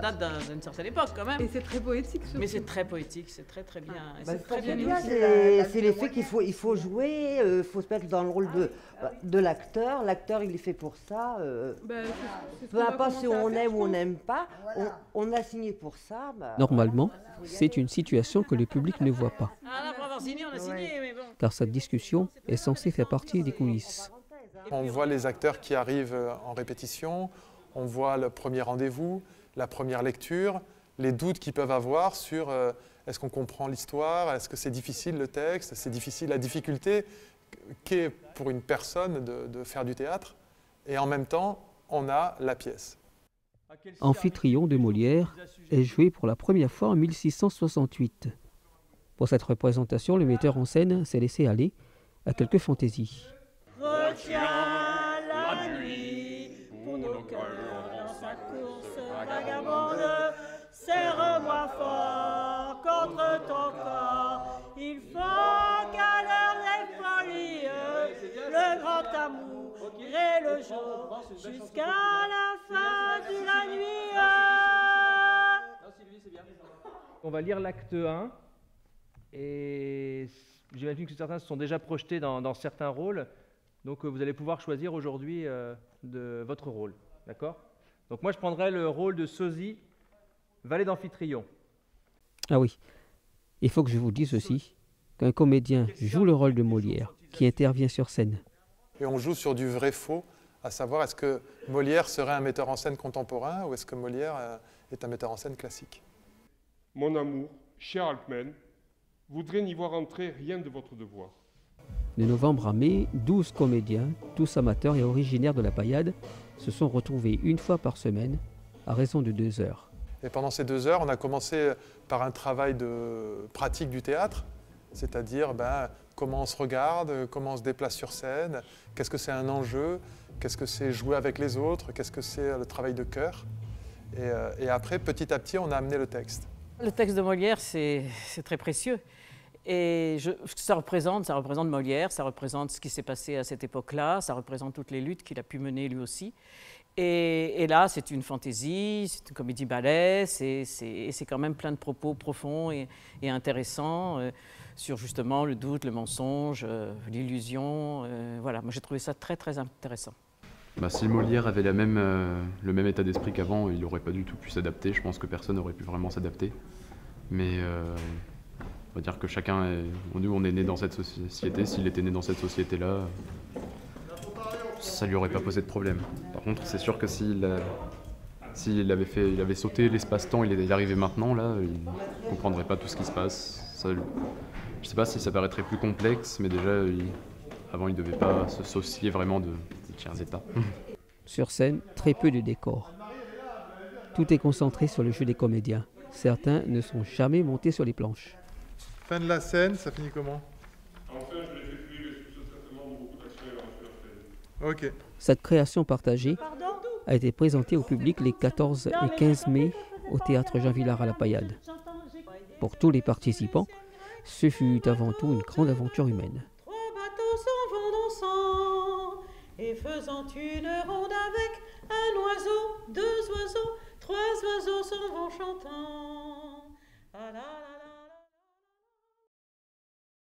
date d'une certaine époque quand même. Et c'est très poétique surtout. Mais c'est très poétique, c'est très très bien. C'est très bien c'est l'effet qu'il faut jouer, il faut se mettre dans le rôle de l'acteur. L'acteur, il est fait pour ça. C'est ce Peu qu'on va importe si commencer à on faire, aime je ou on pense. n'aime pas, on a signé pour ça. Normalement, c'est une situation que le public ne voit pas, Ah là, pour avoir signé, on a signé, mais bon. car cette discussion est censée faire partie des coulisses. On voit les acteurs qui arrivent en répétition, on voit le premier rendez-vous, la première lecture, les doutes qu'ils peuvent avoir sur est-ce qu'on comprend l'histoire, est-ce que c'est difficile le texte, c'est difficile, la difficulté qu'est pour une personne de faire du théâtre. Et en même temps, on a la pièce. Amphitryon de Molière est joué pour la première fois en 1668. Pour cette représentation, le metteur en scène s'est laissé aller à quelques fantaisies. Retiens la nuit pour nos cœurs dans sa course vagabonde. Serre-moi fort contre ton corps. Il faut qu'à l'heure des folies, le grand amour et le jour jusqu'à la fin de la nuit. On va lire l'acte 1 et j'imagine que certains se sont déjà projetés dans certains rôles. Donc vous allez pouvoir choisir aujourd'hui de votre rôle, d'accord? Donc moi je prendrai le rôle de sosie, valet d'Amphitryon. Ah oui, il faut que je vous dise aussi qu'un comédien joue le rôle de Molière, qui intervient sur scène. Et on joue sur du vrai-faux, à savoir est-ce que Molière serait un metteur en scène contemporain ou est-ce que Molière est un metteur en scène classique. Mon amour, cher Alcmène, voudrait n'y voir entrer rien de votre devoir. De novembre à mai, 12 comédiens, tous amateurs et originaires de la Paillade, se sont retrouvés une fois par semaine, à raison de 2 heures. Et pendant ces 2 heures, on a commencé par un travail de pratique du théâtre, c'est-à-dire comment on se regarde, comment on se déplace sur scène, qu'est-ce que c'est un enjeu, qu'est-ce que c'est jouer avec les autres, qu'est-ce que c'est le travail de cœur. Et après, petit à petit, on a amené le texte. Le texte de Molière, c'est très précieux. Et ça représente Molière, ça représente ce qui s'est passé à cette époque-là, ça représente toutes les luttes qu'il a pu mener lui aussi. Et là, c'est une fantaisie, c'est une comédie-ballet, c'est quand même plein de propos profonds et intéressants sur justement le doute, le mensonge, l'illusion. Voilà, moi j'ai trouvé ça très très intéressant. Si Molière avait le même état d'esprit qu'avant, il n'aurait pas du tout pu s'adapter. Je pense que personne n'aurait pu vraiment s'adapter. Mais on va dire que nous on est né dans cette société. S'il était né dans cette société-là, ça lui aurait pas posé de problème. Par contre, c'est sûr que s'il avait sauté l'espace-temps, il est arrivé maintenant, là, il ne comprendrait pas tout ce qui se passe. Je ne sais pas si ça paraîtrait plus complexe, mais déjà, avant, il ne devait pas se soucier vraiment de tiers états. Sur scène, très peu de décors. Tout est concentré sur le jeu des comédiens. Certains ne sont jamais montés sur les planches. Fin de la scène, ça finit comment? Enfin, je l'ai fait cuire et sous ce traitement de beaucoup d'action et l'aventure scène. Ok. Cette création partagée a été présentée au public les 14 et 15 mai au théâtre Jean Vilar à la Paillade. Pour tous les participants, ce fut avant tout une grande aventure humaine. 3 bateaux s'en vont dansant et faisant une ronde avec un oiseau, 2 oiseaux, 3 oiseaux s'en vont chantant.